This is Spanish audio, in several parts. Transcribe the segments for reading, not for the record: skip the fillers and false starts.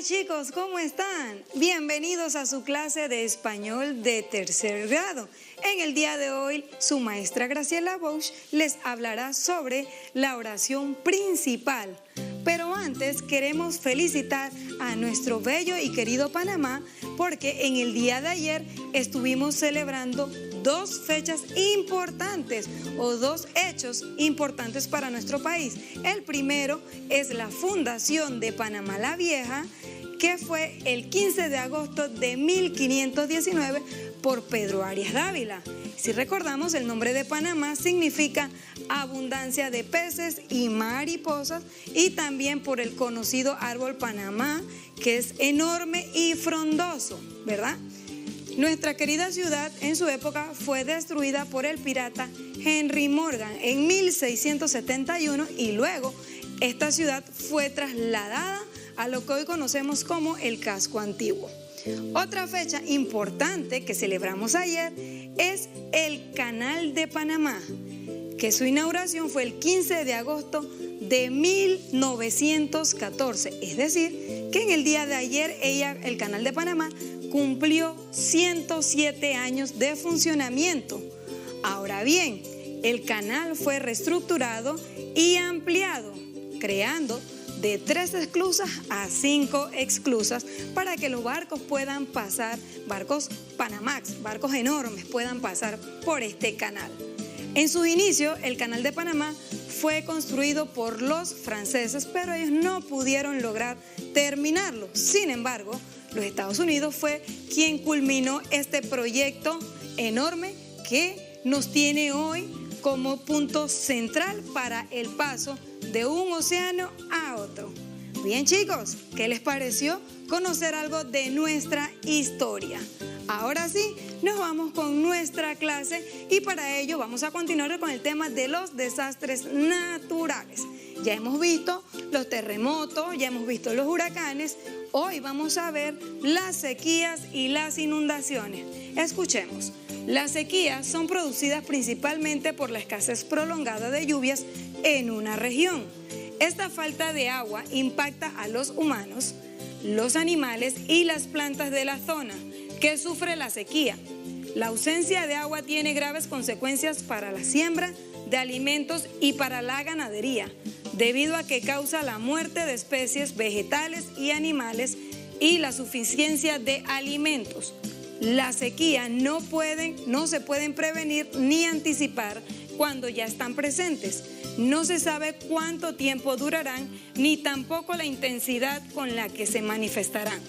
Hola chicos, ¿cómo están? Bienvenidos a su clase de español de tercer grado. En el día de hoy, su maestra Graciela Bosch les hablará sobre la oración principal. Pero antes queremos felicitar a nuestro bello y querido Panamá porque en el día de ayer estuvimos celebrando dos fechas importantes o dos hechos importantes para nuestro país. El primero es la fundación de Panamá la Vieja, que fue el 15 de agosto de 1519 por Pedro Arias Dávila. Si recordamos, el nombre de Panamá significa abundancia de peces y mariposas, y también por el conocido árbol Panamá, que es enorme y frondoso, ¿verdad? Nuestra querida ciudad en su época fue destruida por el pirata Henry Morgan en 1671 y luego esta ciudad fue trasladada a lo que hoy conocemos como el casco antiguo. Otra fecha importante que celebramos ayer es el Canal de Panamá, que su inauguración fue el 15 de agosto de 1914, es decir, que en el día de ayer el Canal de Panamá cumplió 107 años de funcionamiento. Ahora bien, el canal fue reestructurado y ampliado, creando de 3 esclusas a 5 esclusas para que los barcos puedan pasar, barcos Panamax, barcos enormes puedan pasar por este canal. En sus inicios, el Canal de Panamá fue construido por los franceses, pero ellos no pudieron lograr terminarlo. Sin embargo, los Estados Unidos fue quien culminó este proyecto enorme que nos tiene hoy como punto central para el paso de un océano a otro. Bien chicos, ¿qué les pareció conocer algo de nuestra historia? Ahora sí, nos vamos con nuestra clase y para ello vamos a continuar con el tema de los desastres naturales. Ya hemos visto los terremotos, ya hemos visto los huracanes, hoy vamos a ver las sequías y las inundaciones. Escuchemos. Las sequías son producidas principalmente por la escasez prolongada de lluvias en una región. Esta falta de agua impacta a los humanos, los animales y las plantas de la zona que sufre la sequía. La ausencia de agua tiene graves consecuencias para la siembra de alimentos y para la ganadería, debido a que causa la muerte de especies vegetales y animales y la suficiencia de alimentos. La sequía no se pueden prevenir ni anticipar cuando ya están presentes. No se sabe cuánto tiempo durarán ni tampoco la intensidad con la que se manifestarán.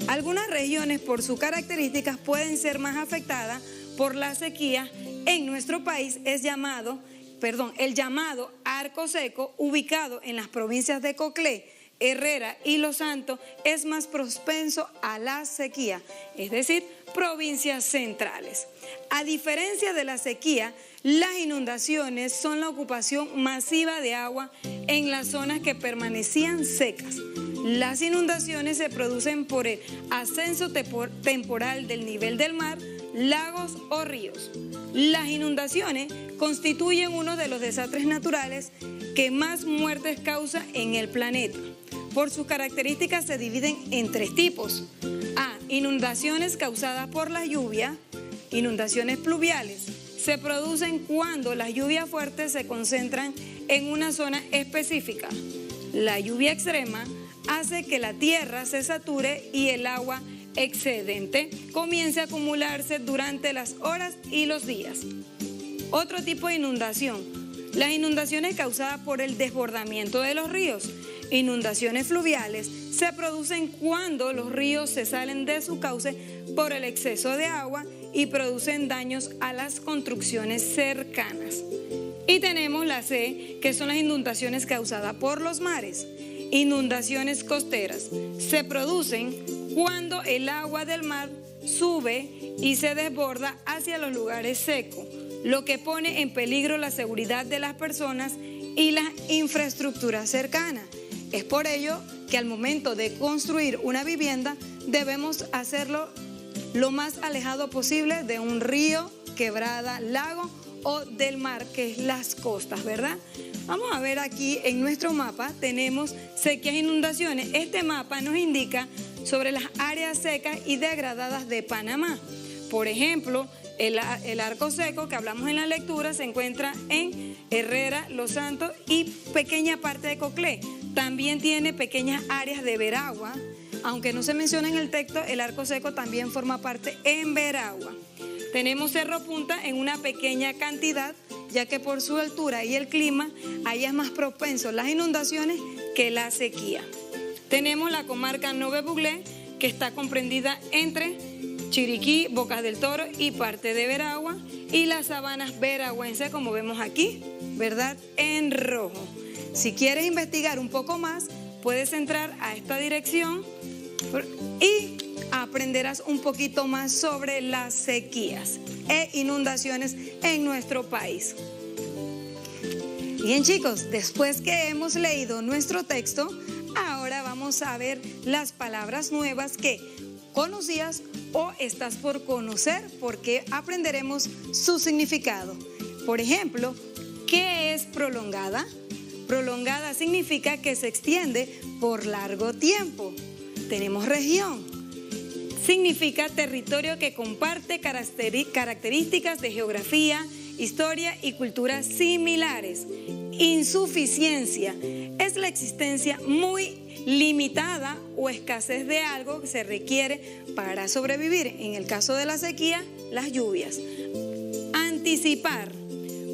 Algunas regiones por sus características pueden ser más afectadas por la sequía. En nuestro país el llamado Arco Seco, ubicado en las provincias de Coclé, Herrera y Los Santos, es más propenso a la sequía, es decir, provincias centrales. A diferencia de la sequía, las inundaciones son la ocupación masiva de agua en las zonas que permanecían secas. Las inundaciones se producen por el ascenso temporal del nivel del mar, lagos o ríos. Las inundaciones constituyen uno de los desastres naturales que más muertes causa en el planeta. Por sus características se dividen en 3 tipos. A. Inundaciones causadas por la lluvia. Inundaciones pluviales. Se producen cuando las lluvias fuertes se concentran en una zona específica. La lluvia extrema hace que la tierra se sature y el agua excedente comience a acumularse durante las horas y los días. Otro tipo de inundación, las inundaciones causadas por el desbordamiento de los ríos. Inundaciones fluviales se producen cuando los ríos se salen de su cauce por el exceso de agua y producen daños a las construcciones cercanas. Y tenemos la C, que son las inundaciones causadas por los mares. Inundaciones costeras se producen cuando el agua del mar sube y se desborda hacia los lugares secos, lo que pone en peligro la seguridad de las personas y la infraestructura cercana. Es por ello que al momento de construir una vivienda debemos hacerlo lo más alejado posible de un río, quebrada, lago o del mar, que es las costas, ¿verdad? Vamos a ver aquí en nuestro mapa, tenemos sequías e inundaciones. Este mapa nos indica sobre las áreas secas y degradadas de Panamá. Por ejemplo, el arco seco que hablamos en la lectura se encuentra en Herrera, Los Santos y pequeña parte de Coclé. También tiene pequeñas áreas de Veragua. Aunque no se menciona en el texto, el arco seco también forma parte en Veragua. Tenemos Cerro Punta en una pequeña cantidad, ya que por su altura y el clima, ahí es más propenso las inundaciones que la sequía. Tenemos la comarca Nove Buglé, que está comprendida entre Chiriquí, Bocas del Toro y parte de Veragua, y las sabanas veragüenses, como vemos aquí, ¿verdad?, en rojo. Si quieres investigar un poco más, puedes entrar a esta dirección y aprenderás un poquito más sobre las sequías e inundaciones en nuestro país. Bien, chicos, después que hemos leído nuestro texto, ahora vamos a ver las palabras nuevas que conocías o estás por conocer, porque aprenderemos su significado. Por ejemplo, ¿qué es prolongada? Prolongada significa que se extiende por largo tiempo. Tenemos región. Significa territorio que comparte características de geografía, historia y cultura similares. Insuficiencia es la existencia muy limitada o escasez de algo que se requiere para sobrevivir. En el caso de la sequía, las lluvias. Anticipar,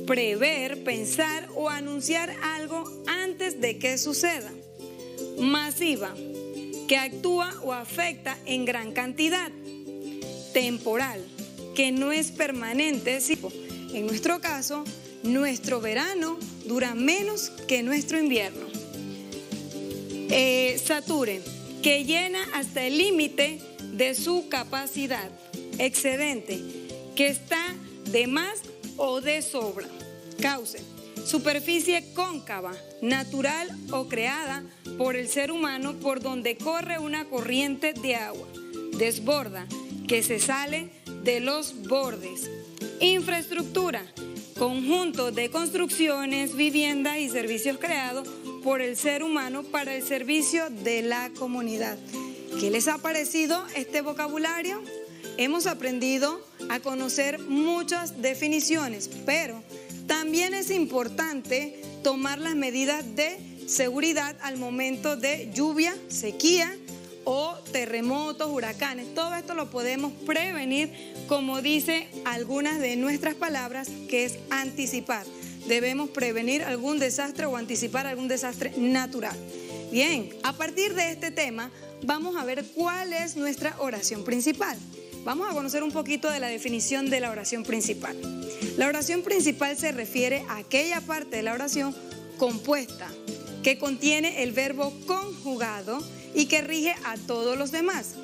prever, pensar o anunciar algo antes de que suceda. Masiva, que actúa o afecta en gran cantidad. Temporal, que no es permanente. En nuestro caso, nuestro verano dura menos que nuestro invierno. Sature, que llena hasta el límite de su capacidad. Excedente, que está de más o de sobra. Cauce, superficie cóncava, natural o creada por el ser humano por donde corre una corriente de agua. Desborda, que se sale de los bordes. Infraestructura, conjunto de construcciones, viviendas y servicios creados por el ser humano para el servicio de la comunidad. ¿Qué les ha parecido este vocabulario? Hemos aprendido a conocer muchas definiciones, pero también es importante tomar las medidas de seguridad al momento de lluvia, sequía o terremotos, huracanes. Todo esto lo podemos prevenir, como dice algunas de nuestras palabras, que es anticipar. Debemos prevenir algún desastre o anticipar algún desastre natural. Bien, a partir de este tema vamos a ver cuál es nuestra oración principal. Vamos a conocer un poquito de la definición de la oración principal. La oración principal se refiere a aquella parte de la oración compuesta que contiene el verbo conjugado y que rige a todos los demás.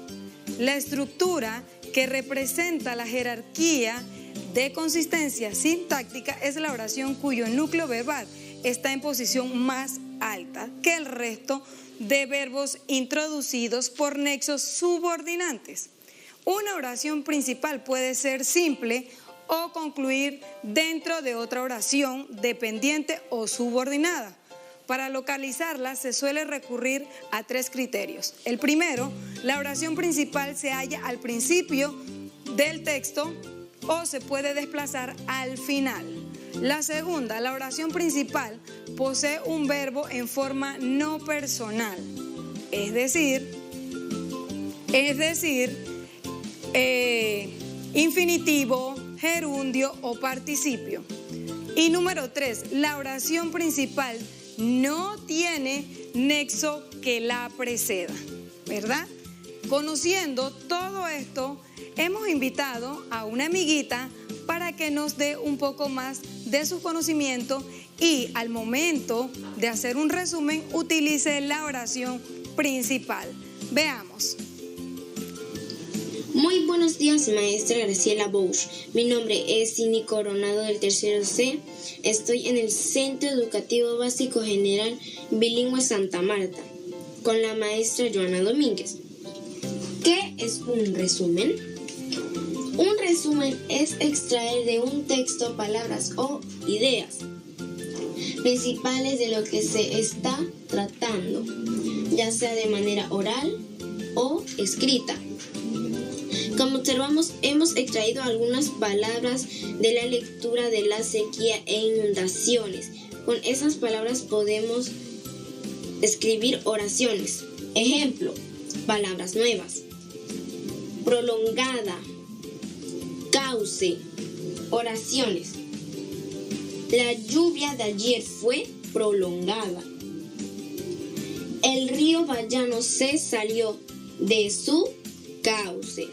La estructura que representa la jerarquía de consistencia sintáctica es la oración cuyo núcleo verbal está en posición más alta que el resto de verbos introducidos por nexos subordinantes. Una oración principal puede ser simple o concluir dentro de otra oración dependiente o subordinada. Para localizarla se suele recurrir a tres criterios. El primero, la oración principal se halla al principio del texto o se puede desplazar al final. La segunda, la oración principal posee un verbo en forma no personal, es decir, infinitivo, gerundio o participio. Y número 3, la oración principal no tiene nexo que la preceda, ¿verdad? Conociendo todo esto, hemos invitado a una amiguita para que nos dé un poco más de su conocimiento y al momento de hacer un resumen utilice la oración principal. Veamos. Muy buenos días, maestra Graciela Bosch. Mi nombre es Cindy Coronado del tercero C. Estoy en el Centro Educativo Básico General Bilingüe Santa Marta, con la maestra Joana Domínguez. ¿Qué es un resumen? Un resumen es extraer de un texto palabras o ideas. principales de lo que se está tratando, ya sea de manera oral o escrita. Como observamos, hemos extraído algunas palabras de la lectura de la sequía e inundaciones. Con esas palabras podemos escribir oraciones. Ejemplo, palabras nuevas: prolongada, cauce, oraciones. La lluvia de ayer fue prolongada. El río Bayano se salió de su cauce.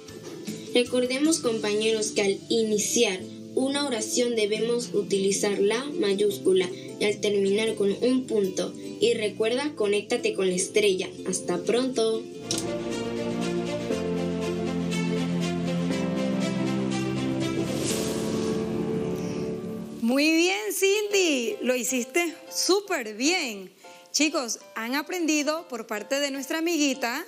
Recordemos, compañeros, que al iniciar una oración debemos utilizar la mayúscula y al terminar con un punto. Y recuerda, conéctate con la estrella. Hasta pronto. Muy bien, Cindy, lo hiciste súper bien. Chicos, han aprendido por parte de nuestra amiguita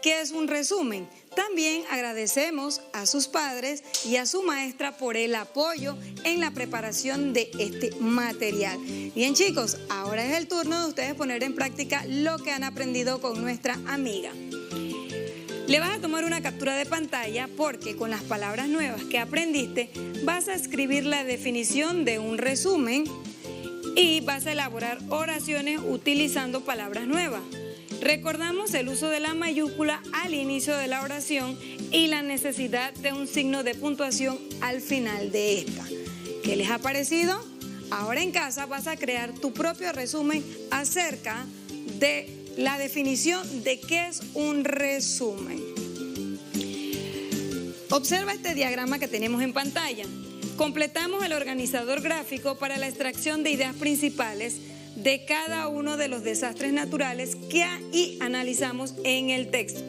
qué es un resumen. También agradecemos a sus padres y a su maestra por el apoyo en la preparación de este material. Bien, chicos, ahora es el turno de ustedes poner en práctica lo que han aprendido con nuestra amiga. Le vas a tomar una captura de pantalla porque con las palabras nuevas que aprendiste vas a escribir la definición de un resumen y vas a elaborar oraciones utilizando palabras nuevas. Recordamos el uso de la mayúscula al inicio de la oración y la necesidad de un signo de puntuación al final de esta. ¿Qué les ha parecido? Ahora en casa vas a crear tu propio resumen acerca de la definición de qué es un resumen. Observa este diagrama que tenemos en pantalla. Completamos el organizador gráfico para la extracción de ideas principales de cada uno de los desastres naturales que analizamos en el texto.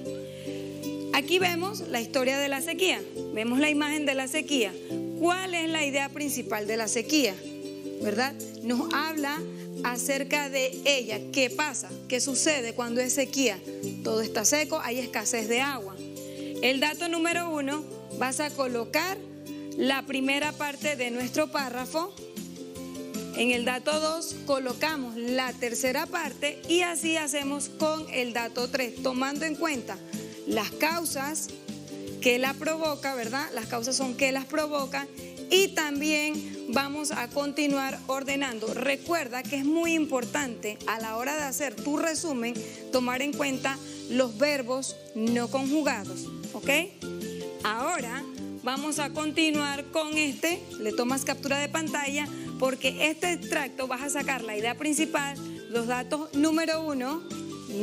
Aquí vemos la historia de la sequía, vemos la imagen de la sequía. ¿Cuál es la idea principal de la sequía? ¿Verdad? Nos habla acerca de ella. ¿Qué pasa? ¿Qué sucede cuando es sequía? Todo está seco, hay escasez de agua. El dato número 1, vas a colocar la primera parte de nuestro párrafo. En el dato 2 colocamos la tercera parte y así hacemos con el dato 3, tomando en cuenta las causas que la provoca, ¿verdad? Las causas son que las provocan y también vamos a continuar ordenando. Recuerda que es muy importante a la hora de hacer tu resumen tomar en cuenta los verbos no conjugados, ¿ok? Ahora vamos a continuar con le tomas captura de pantalla porque este extracto vas a sacar la idea principal, los datos número 1,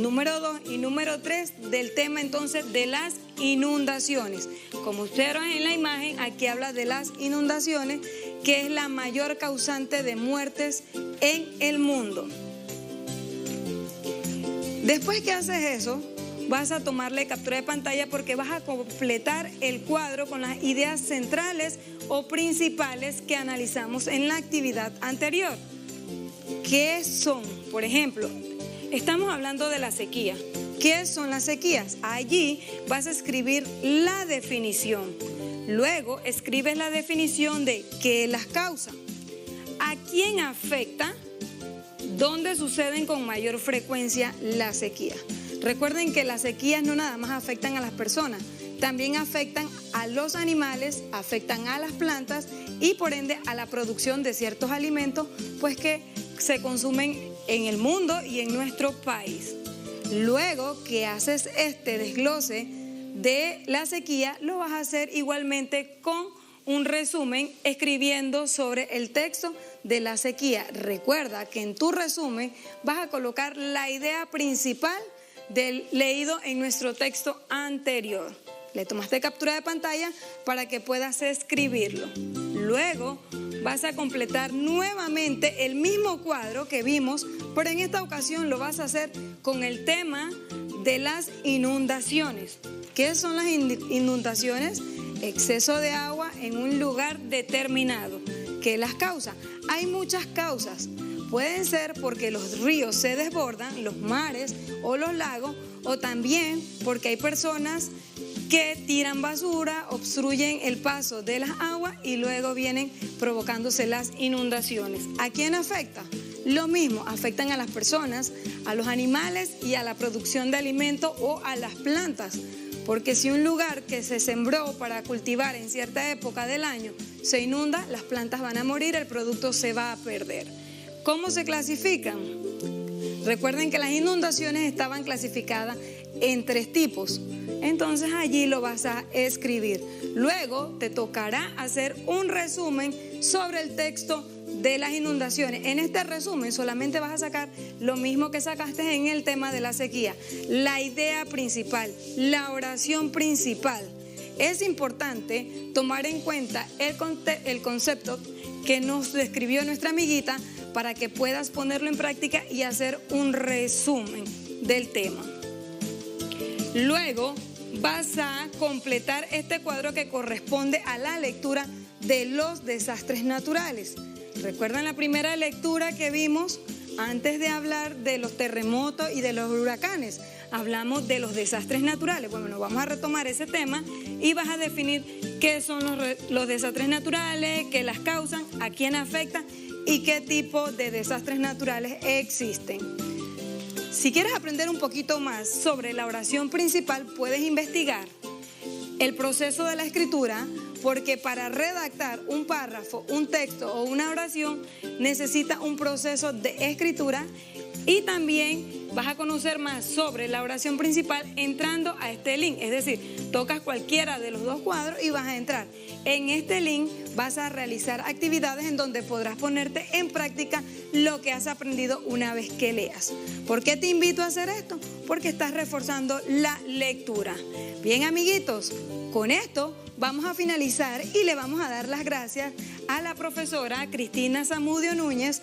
número 2 y número 3 del tema entonces de las inundaciones. Como ustedes ven en la imagen, aquí habla de las inundaciones, que es la mayor causante de muertes en el mundo. Después que haces eso, vas a tomarle captura de pantalla porque vas a completar el cuadro con las ideas centrales o principales que analizamos en la actividad anterior. ¿Qué son? Por ejemplo, estamos hablando de la sequía. ¿Qué son las sequías? Allí vas a escribir la definición. Luego escribes la definición de qué las causa, a quién afecta, dónde suceden con mayor frecuencia la sequía. Recuerden que las sequías no nada más afectan a las personas, también afectan a los animales, afectan a las plantas y por ende a la producción de ciertos alimentos pues que se consumen en el mundo y en nuestro país. Luego que haces este desglose de la sequía, lo vas a hacer igualmente con un resumen escribiendo sobre el texto de la sequía. Recuerda que en tu resumen vas a colocar la idea principal del leído en nuestro texto anterior. Le tomaste captura de pantalla para que puedas escribirlo. Luego vas a completar nuevamente el mismo cuadro que vimos, pero en esta ocasión lo vas a hacer con el tema de las inundaciones. ¿Qué son las inundaciones? Exceso de agua en un lugar determinado. ¿Qué las causa? Hay muchas causas. Pueden ser porque los ríos se desbordan, los mares o los lagos, o también porque hay personas que tiran basura, obstruyen el paso de las aguas y luego vienen provocándose las inundaciones. ¿A quién afecta? lo mismo, afectan a las personas, a los animales y a la producción de alimentos o a las plantas. Porque si un lugar que se sembró para cultivar en cierta época del año se inunda, las plantas van a morir, el producto se va a perder. ¿Cómo se clasifican? Recuerden que las inundaciones estaban clasificadas en 3 tipos. Entonces allí lo vas a escribir. Luego te tocará hacer un resumen sobre el texto de las inundaciones. En este resumen solamente vas a sacar lo mismo que sacaste en el tema de la sequía. La idea principal, la oración principal. Es importante tomar en cuenta el concepto que nos describió nuestra amiguita para que puedas ponerlo en práctica y hacer un resumen del tema. Luego vas a completar este cuadro que corresponde a la lectura de los desastres naturales. ¿Recuerdan la primera lectura que vimos antes de hablar de los terremotos y de los huracanes? Hablamos de los desastres naturales. Bueno, vamos a retomar ese tema y vas a definir qué son los desastres naturales, qué las causan, a quién afectan y qué tipo de desastres naturales existen. Si quieres aprender un poquito más sobre la oración principal, puedes investigar el proceso de la escritura, porque para redactar un párrafo, un texto o una oración necesita un proceso de escritura, y también vas a conocer más sobre la oración principal entrando a este link. Es decir, tocas cualquiera de los 2 cuadros y vas a entrar. En este link vas a realizar actividades en donde podrás ponerte en práctica lo que has aprendido una vez que leas. ¿Por qué te invito a hacer esto? Porque estás reforzando la lectura. Bien, amiguitos, con esto vamos a finalizar y le vamos a dar las gracias a la profesora Cristina Zamudio Núñez